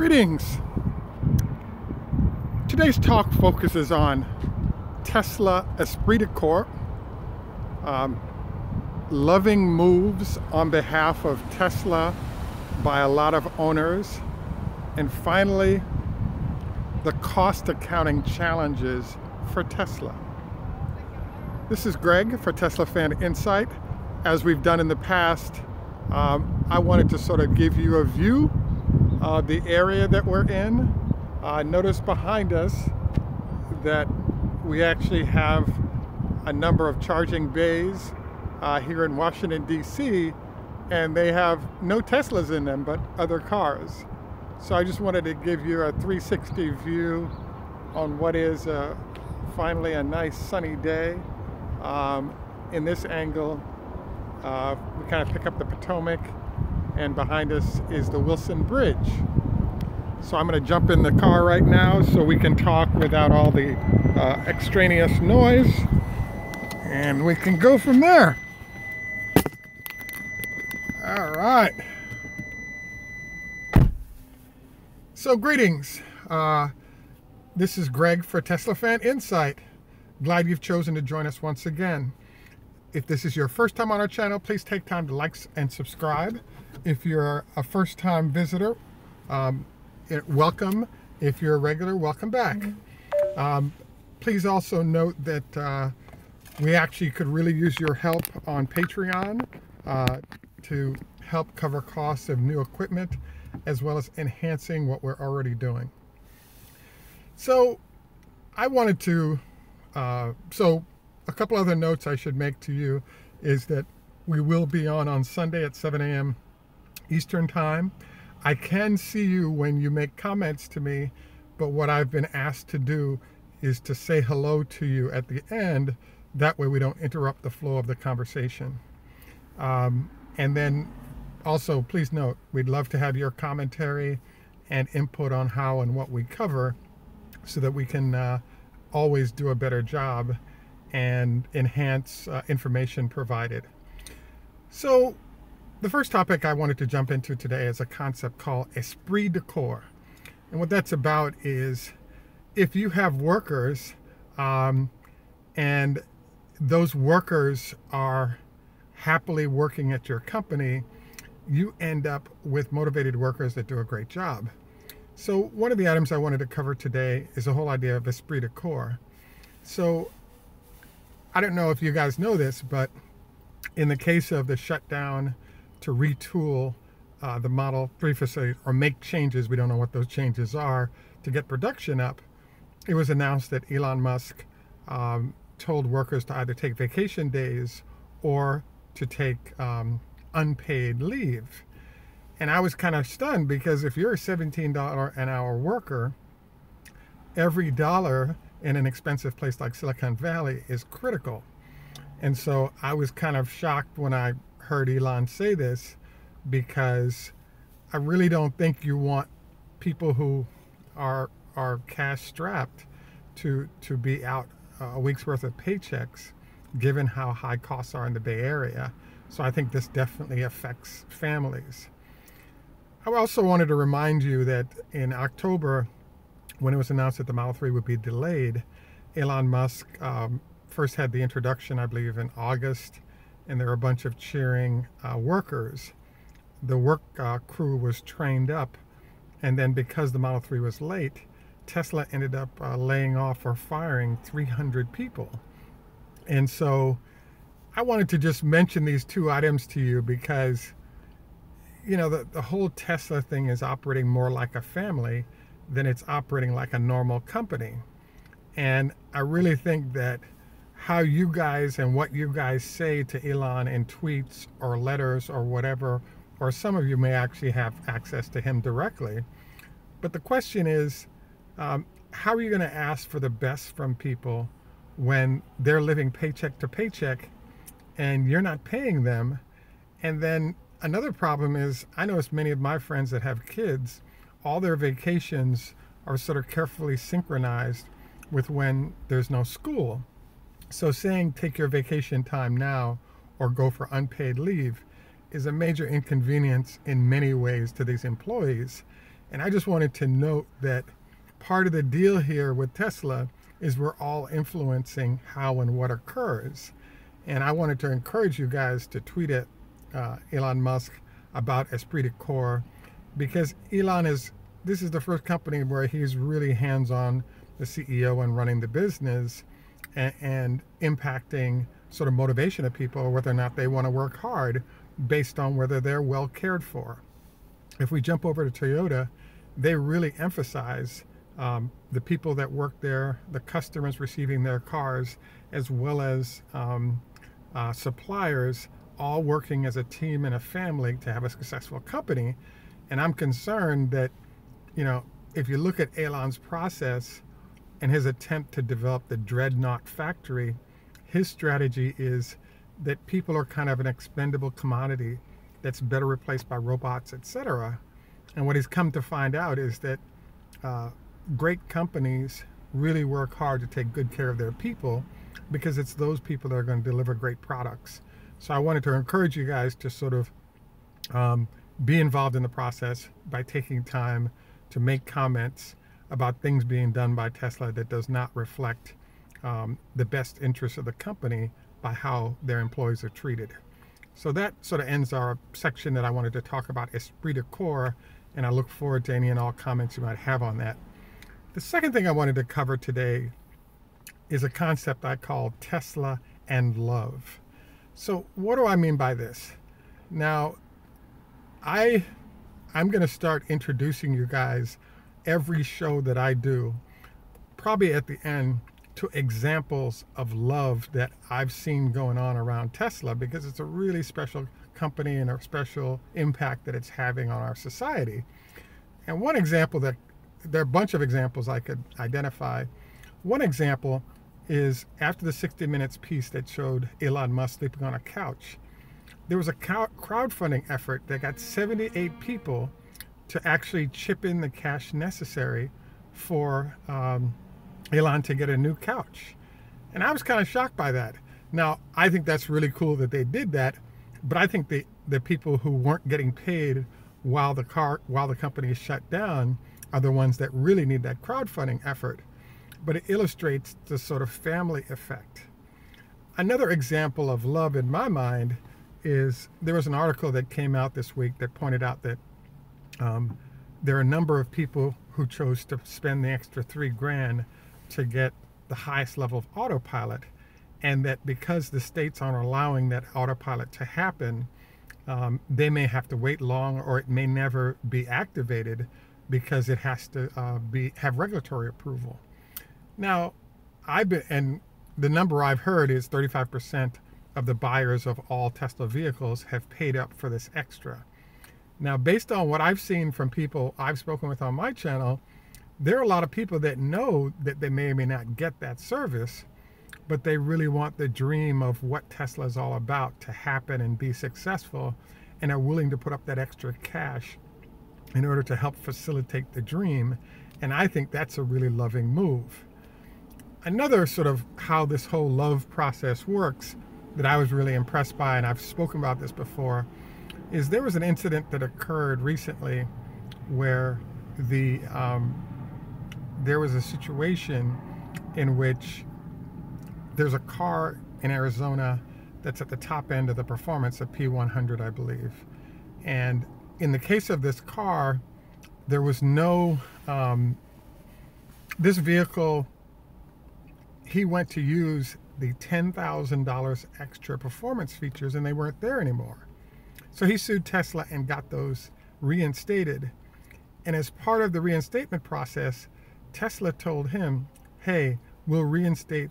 Greetings. Today's talk focuses on Tesla esprit de corps, loving moves on behalf of Tesla by a lot of owners, and finally, the cost accounting challenges for Tesla. This is Greg for Tesla Fan Insight. As we've done in the past, I wanted to sort of give you a view of the area that we're in. Notice behind us that we actually have a number of charging bays here in Washington, D.C., and they have no Teslas in them, but other cars. So I just wanted to give you a 360 view on what is finally a nice sunny day. In this angle, we kind of pick up the Potomac, and behind us is the Wilson Bridge. So I'm going to jump in the car right now so we can talk without all the extraneous noise, and we can go from there. All right. So greetings. This is Greg for Tesla Fan Insight. Glad you've chosen to join us once again. If this is your first time on our channel, please take time to like and subscribe. If you're a first-time visitor, welcome. If you're a regular, welcome back. Please also note that we actually could really use your help on Patreon to help cover costs of new equipment, as well as enhancing what we're already doing. So I wanted to, so a couple other notes I should make to you is that we will be on Sunday at 7 a.m. Eastern Time. I can see you when you make comments to me, but what I've been asked to do is to say hello to you at the end. That way we don't interrupt the flow of the conversation. And then also, please note, we'd love to have your commentary and input on how and what we cover so that we can always do a better job and enhance information provided. So the first topic I wanted to jump into today is a concept called esprit de corps. And what that's about is if you have workers and those workers are happily working at your company, you end up with motivated workers that do a great job. So one of the items I wanted to cover today is the whole idea of esprit de corps. So I don't know if you guys know this, but in the case of the shutdown to retool the Model 3 facility or make changes, we don't know what those changes are, to get production up, it was announced that Elon Musk told workers to either take vacation days or to take unpaid leave. And I was kind of stunned, because if you're a $17 an hour worker, every dollar in an expensive place like Silicon Valley is critical. And so I was kind of shocked when I heard Elon say this, because I really don't think you want people who are cash strapped to be out a week's worth of paychecks, given how high costs are in the Bay Area. So I think this definitely affects families. I also wanted to remind you that in October, when it was announced that the Model 3 would be delayed, Elon Musk first had the introduction, I believe, in August, and there were a bunch of cheering workers. The work crew was trained up, and then because the Model 3 was late, Tesla ended up laying off or firing 300 people. And so I wanted to just mention these two items to you because, you know, the whole Tesla thing is operating more like a family than it's operating like a normal company. And I really think that how you guys and what you guys say to Elon in tweets or letters or whatever, or some of you may actually have access to him directly. But the question is, how are you going to ask for the best from people when they're living paycheck to paycheck and you're not paying them? And then another problem is, I notice many of my friends that have kids, all their vacations are sort of carefully synchronized with when there's no school. So saying take your vacation time now or go for unpaid leave is a major inconvenience in many ways to these employees. And I just wanted to note that part of the deal here with Tesla is we're all influencing how and what occurs. And I wanted to encourage you guys to tweet at Elon Musk about Esprit de Corps, because this is the first company where he's really hands-on, the CEO, and running the business and impacting sort of motivation of people, whether or not they want to work hard based on whether they're well cared for. If we jump over to Toyota, they really emphasize the people that work there, the customers receiving their cars, as well as suppliers, all working as a team and a family to have a successful company. And I'm concerned that, if you look at Elon's process and his attempt to develop the Dreadnought factory, his strategy is that people are kind of an expendable commodity that's better replaced by robots, etc. And what he's come to find out is that great companies really work hard to take good care of their people, because it's those people that are going to deliver great products. So I wanted to encourage you guys to sort of be involved in the process by taking time to make comments about things being done by Tesla that does not reflect the best interests of the company by how their employees are treated. So that sort of ends our section that I wanted to talk about Esprit de Corps, and I look forward to any and all comments you might have on that. The second thing I wanted to cover today is a concept I call Tesla and love. So what do I mean by this? Now, I'm going to start introducing you guys every show that I do, probably at the end, to examples of love that I've seen going on around Tesla, because it's a really special company and a special impact that it's having on our society. And one example there are a bunch of examples I could identify. One example is after the 60 Minutes piece that showed Elon Musk sleeping on a couch, there was a crowdfunding effort that got 78 people to actually chip in the cash necessary for Elon to get a new couch. And I was kind of shocked by that. Now, I think that's really cool that they did that, but I think the people who weren't getting paid while the company is shut down are the ones that really need that crowdfunding effort. But it illustrates the sort of family effect. Another example of love in my mind is there was an article that came out this week that pointed out that there are a number of people who chose to spend the extra $3,000 to get the highest level of autopilot, and that because the states aren't allowing that autopilot to happen, they may have to wait long, or it may never be activated because it has to have regulatory approval. Now, and the number I've heard is 35% of the buyers of all Tesla vehicles have paid up for this extra. Now, based on what I've seen from people I've spoken with on my channel, there are a lot of people that know that they may or may not get that service, but they really want the dream of what Tesla is all about to happen and be successful, and are willing to put up that extra cash in order to help facilitate the dream. And I think that's a really loving move. Another sort of how this whole love process works that I was really impressed by, and I've spoken about this before, is there was an incident that occurred recently where there was a situation in which there's a car in Arizona that's at the top end of the performance of P100, I believe. And in the case of this car, there was no, this vehicle, he went to use the $10,000 extra performance features and they weren't there anymore. So he sued Tesla and got those reinstated. And as part of the reinstatement process, Tesla told him, hey, we'll reinstate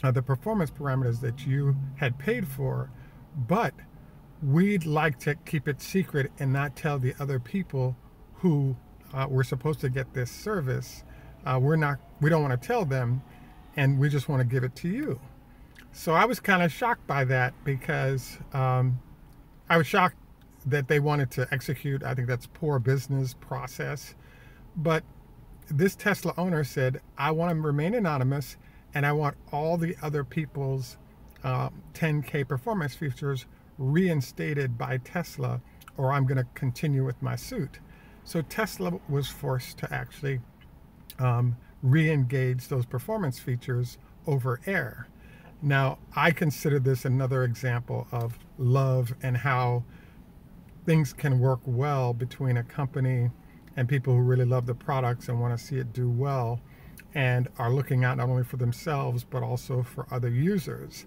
the performance parameters that you had paid for, but we'd like to keep it secret and not tell the other people who were supposed to get this service. We don't want to tell them, and we just want to give it to you. So I was kind of shocked by that, because I was shocked that they wanted to execute, I think that's poor business process. But this Tesla owner said, I want to remain anonymous, and I want all the other people's 10K performance features reinstated by Tesla, or I'm going to continue with my suit. So Tesla was forced to actually re-engage those performance features over air. Now, I consider this another example of love and how things can work well between a company and people who really love the products and want to see it do well and are looking out not only for themselves but also for other users.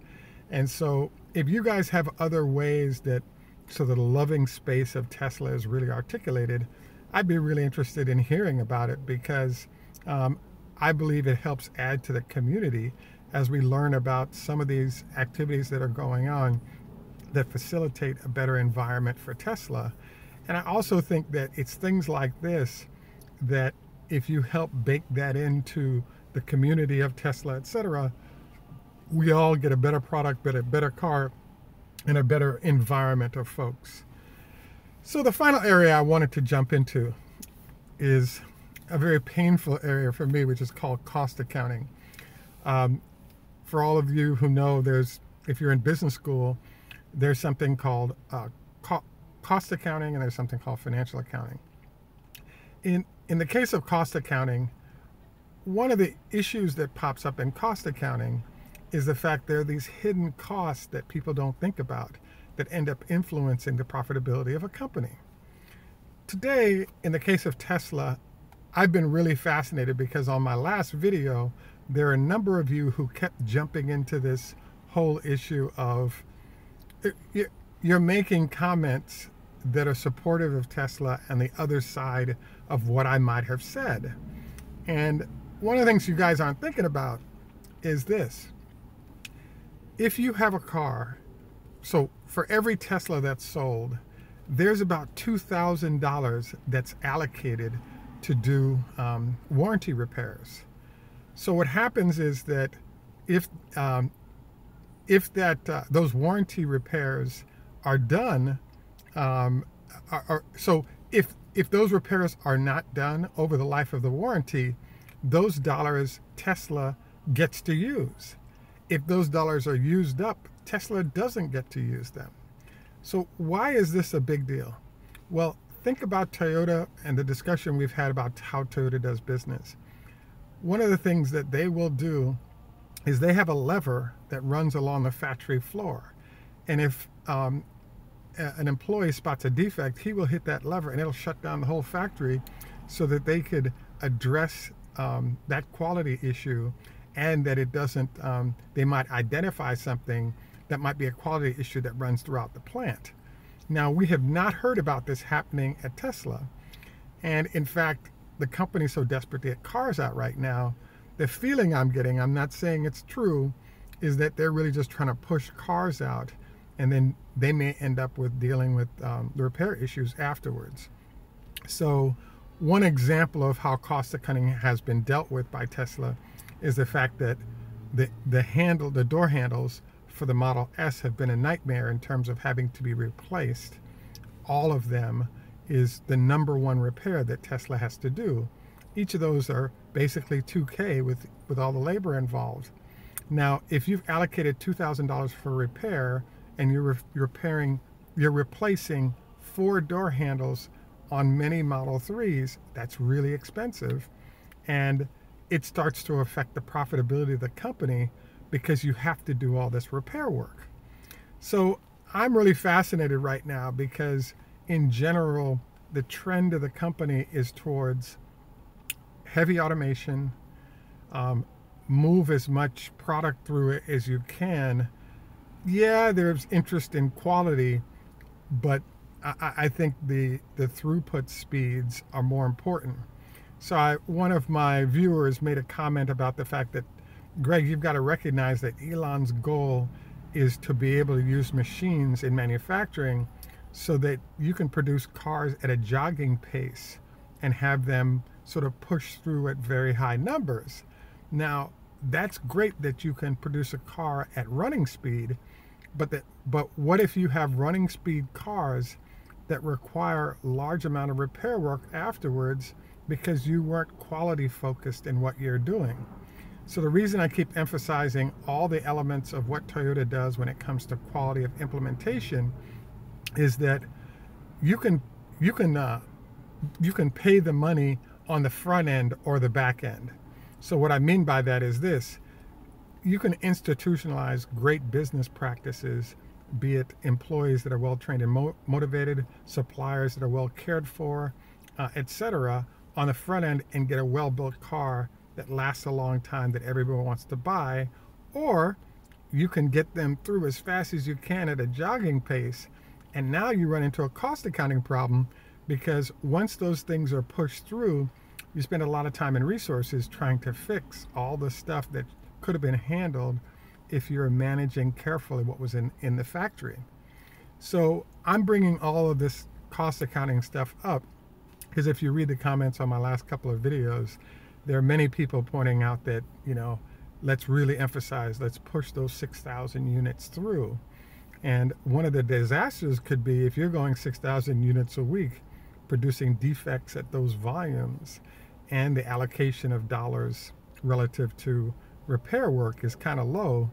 And so if you guys have other ways that so the loving space of Tesla is really articulated, I'd be really interested in hearing about it, because I believe it helps add to the community as we learn about some of these activities that are going on that facilitate a better environment for Tesla. And I also think that it's things like this that if you help bake that into the community of Tesla, etc., we all get a better product, better car, and a better environment of folks. So the final area I wanted to jump into is a very painful area for me, which is called cost accounting. For all of you who know, if you're in business school, there's something called cost accounting, and there's something called financial accounting. In the case of cost accounting, one of the issues that pops up in cost accounting is the fact there are these hidden costs that people don't think about that end up influencing the profitability of a company. Today, in the case of Tesla, I've been really fascinated because on my last video, there are a number of you who kept jumping into this whole issue of you're making comments that are supportive of Tesla and the other side of what I might have said. And one of the things you guys aren't thinking about is this. If you have a car, so for every Tesla that's sold, there's about $2,000 that's allocated to do warranty repairs. So what happens is that if those warranty repairs are done, so if those repairs are not done over the life of the warranty, those dollars Tesla gets to use. If those dollars are used up, Tesla doesn't get to use them. So why is this a big deal? Well, think about Toyota and the discussion we've had about how Toyota does business. One of the things that they will do is they have a lever that runs along the factory floor. And if an employee spots a defect, he will hit that lever and it'll shut down the whole factory so that they could address that quality issue, and that it doesn't, they might identify something that might be a quality issue that runs throughout the plant. Now, we have not heard about this happening at Tesla. And in fact, the company's so desperate to get cars out right now, the feeling I'm getting, I'm not saying it's true, is that they're really just trying to push cars out, and then they may end up with dealing with the repair issues afterwards. So one example of how cost accounting has been dealt with by Tesla is the fact that the door handles for the Model S have been a nightmare in terms of having to be replaced. All of them is the #1 repair that Tesla has to do. Each of those are basically $2K with all the labor involved. Now, if you've allocated $2,000 for repair and you're replacing 4 door handles on many Model 3s, that's really expensive. And it starts to affect the profitability of the company because you have to do all this repair work. So I'm really fascinated right now because in general, the trend of the company is towards heavy automation, move as much product through it as you can. Yeah, there's interest in quality, but I think the throughput speeds are more important. So one of my viewers made a comment about the fact that, Greg, you've got to recognize that Elon's goal is to be able to use machines in manufacturing so that you can produce cars at a jogging pace and have them sort of push through at very high numbers. Now, that's great that you can produce a car at running speed, but what if you have running speed cars that require large amount of repair work afterwards because you weren't quality focused in what you're doing? So the reason I keep emphasizing all the elements of what Toyota does when it comes to quality of implementation is that you can you can pay the money on the front end or the back end. So what I mean by that is this: you can institutionalize great business practices, be it employees that are well trained and motivated, suppliers that are well cared for, etc., on the front end, and get a well-built car that lasts a long time that everyone wants to buy. Or you can get them through as fast as you can at a jogging pace, and now you run into a cost accounting problem, because once those things are pushed through, you spend a lot of time and resources trying to fix all the stuff that could have been handled if you're managing carefully what was in the factory. So I'm bringing all of this cost accounting stuff up because if you read the comments on my last couple of videos, there are many people pointing out that, let's really emphasize, let's push those 6,000 units through. And one of the disasters could be if you're going 6,000 units a week, producing defects at those volumes, and the allocation of dollars relative to repair work is kind of low,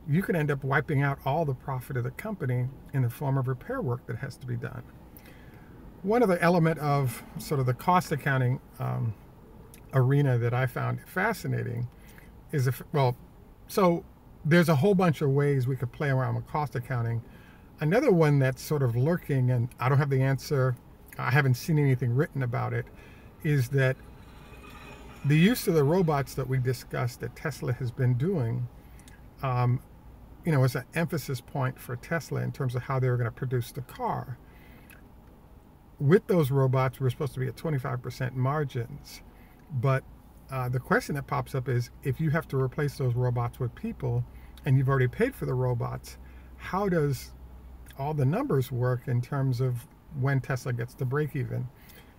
you could end up wiping out all the profit of the company in the form of repair work that has to be done. One other element of sort of the cost accounting arena that I found fascinating is, so there's a whole bunch of ways we could play around with cost accounting. Another one that's sort of lurking, and I don't have the answer, I haven't seen anything written about it, is that the use of the robots that we discussed that Tesla has been doing, is an emphasis point for Tesla in terms of how they're going to produce the car. With those robots, we're supposed to be at 25% margins. But the question that pops up is, if you have to replace those robots with people and you've already paid for the robots, how does all the numbers work in terms of when Tesla gets to break even?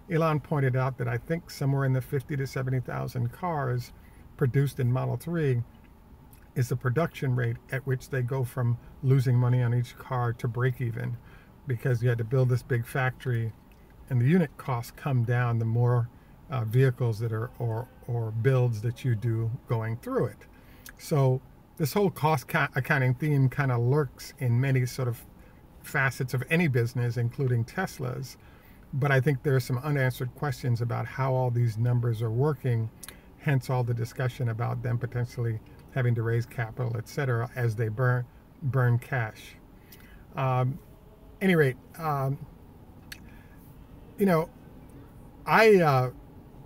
Elon pointed out that I think somewhere in the 50 to 70,000 cars produced in Model 3 is the production rate at which they go from losing money on each car to break even, because you had to build this big factory and the unit costs come down the more vehicles that are or builds that you do going through it. So this whole cost accounting theme kind of lurks in many sort of facets of any business, including Tesla's. But I think there are some unanswered questions about how all these numbers are working, hence all the discussion about them potentially having to raise capital, etc., as they burn cash. Any rate,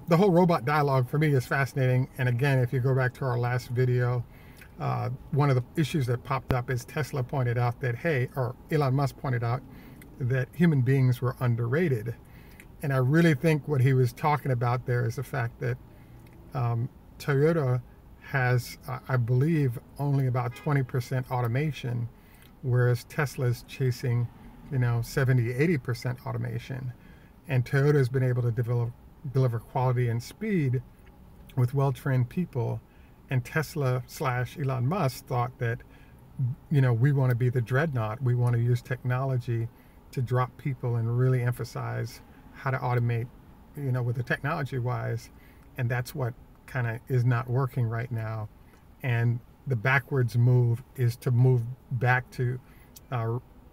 the whole robot dialogue for me is fascinating. And again, if you go back to our last video, one of the issues that popped up is Tesla pointed out that, Elon Musk pointed out that human beings were underrated. And I really think what he was talking about there is the fact that Toyota has, I believe, only about 20% automation, whereas Tesla's chasing, 70, 80% automation. And Toyota has been able to deliver quality and speed with well-trained people. And Tesla / Elon Musk thought that, we want to be the dreadnought. We want to use technology to drop people and really emphasize how to automate, with the technology wise. And that's what kind of is not working right now. And the backwards move is to move back to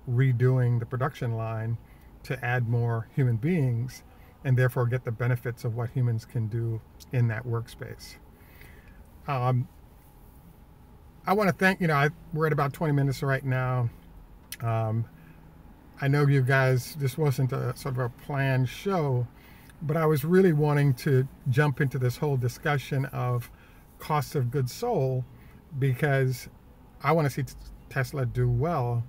redoing the production line to add more human beings and therefore get the benefits of what humans can do in that workspace. I want to thank, we're at about 20 minutes right now. I know you guys, this wasn't a sort of a planned show, but I was really wanting to jump into this whole discussion of cost of goods sold, because I want to see Tesla do well,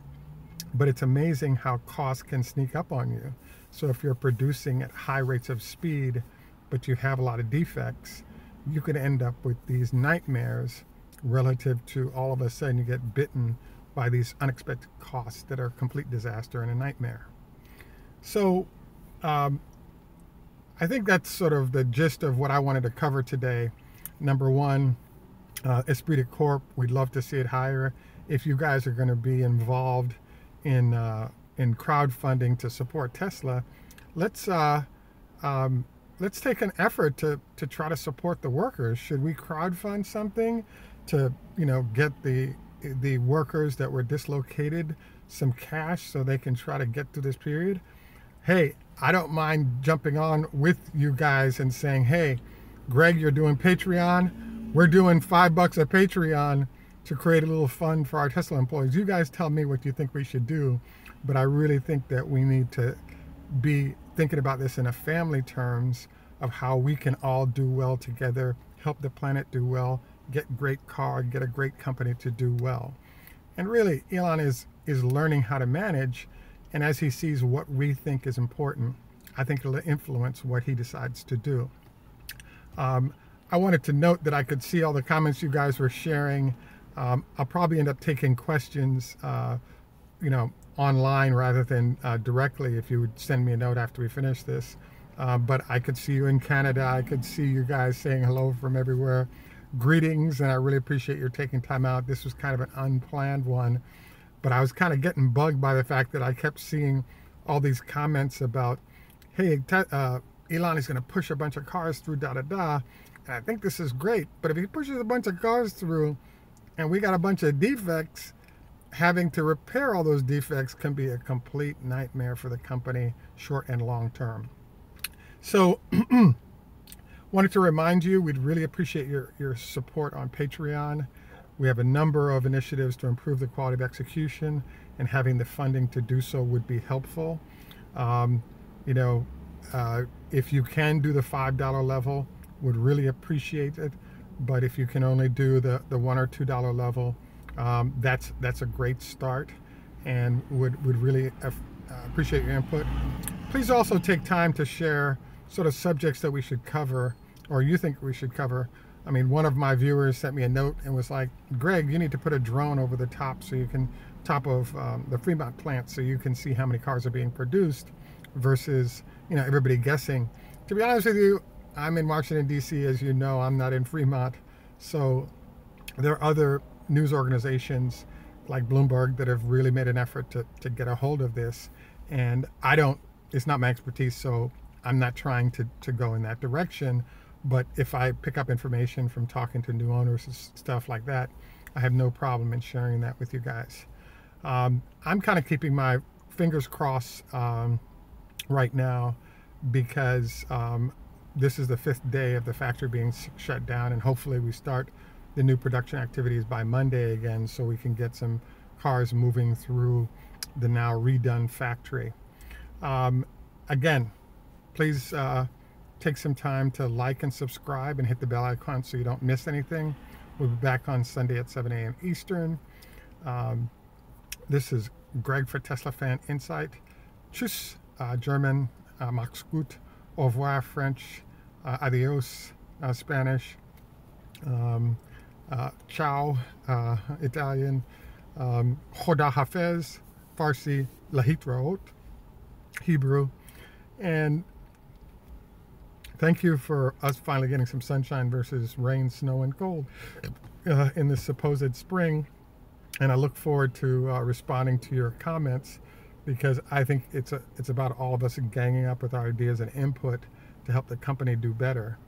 but it's amazing how costs can sneak up on you. So if you're producing at high rates of speed, but you have a lot of defects, you could end up with these nightmares relative to all of a sudden you get bitten by these unexpected costs that are a complete disaster and a nightmare. So I think that's sort of the gist of what I wanted to cover today. Number one, Esprit de Corp, we'd love to see it higher. If you guys are going to be involved in crowdfunding to support Tesla, let's take an effort to try to support the workers. Should we crowdfund something to get the workers that were dislocated some cash so they can try to get through this period? Hey, I don't mind jumping on with you guys and saying, hey, Greg, you're doing Patreon. We're doing $5 a Patreon to create a little fund for our Tesla employees. You guys tell me what you think we should do, but I really think that we need to be thinking about this in a family terms of how we can all do well together, help the planet do well, get great car, get a great company to do well. And really, Elon is learning how to manage, and as he sees what we think is important, I think it'll influence what he decides to do. I wanted to note that I could see all the comments you guys were sharing. I'll probably end up taking questions, online rather than directly if you would send me a note after we finish this. But I could see you in Canada. I could see you guys saying hello from everywhere. Greetings, and I really appreciate your taking time out. This was kind of an unplanned one, but I was kind of getting bugged by the fact that I kept seeing all these comments about, hey, Elon is going to push a bunch of cars through da-da-da, and I think this is great, but if he pushes a bunch of cars through and we got a bunch of defects, having to repair all those defects can be a complete nightmare for the company, short and long term. So wanted to remind you, we'd really appreciate your support on Patreon. We have a number of initiatives to improve the quality of execution, and having the funding to do so would be helpful. If you can do the $5 level, would really appreciate it. But if you can only do the $1 or $2 level, that's a great start, and would really appreciate your input. Please also take time to share sort of subjects that we should cover, or you think we should cover. I mean, one of my viewers sent me a note and was like, Greg, you need to put a drone over the top so you can, top of the Fremont plant, so you can see how many cars are being produced versus, everybody guessing. To be honest with you, I'm in Washington, D.C., as you know. I'm not in Fremont. So there are other news organizations like Bloomberg that have really made an effort to get a hold of this. And it's not my expertise, so I'm not trying to go in that direction. But if I pick up information from talking to new owners and stuff like that, I have no problem in sharing that with you guys. I'm kind of keeping my fingers crossed right now, because this is the 5th day of the factory being shut down, and hopefully we start the new production activities by Monday again, so we can get some cars moving through the now redone factory. Again, please take some time to like and subscribe and hit the bell icon so you don't miss anything. We'll be back on Sunday at 7 a.m. Eastern. This is Greg for Tesla Fan Insight. Tschüss, German, mach's gut, au revoir, French, adios, Spanish, ciao, Italian, Choda Hafez, Farsi, Lahitraot, Hebrew. And thank you for us finally getting some sunshine versus rain, snow, and cold in this supposed spring. And I look forward to responding to your comments, because I think it's about all of us ganging up with our ideas and input to help the company do better.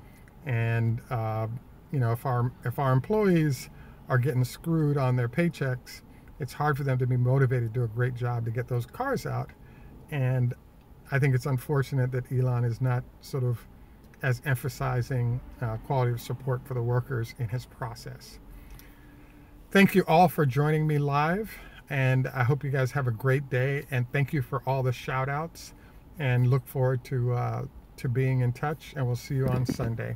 And if our employees are getting screwed on their paychecks, it's hard for them to be motivated to do a great job to get those cars out. And I think it's unfortunate that Elon is not sort of as emphasizing quality of support for the workers in his process. Thank you all for joining me live, and I hope you guys have a great day, and thank you for all the shout outs, and look forward to being in touch, and we'll see you on Sunday.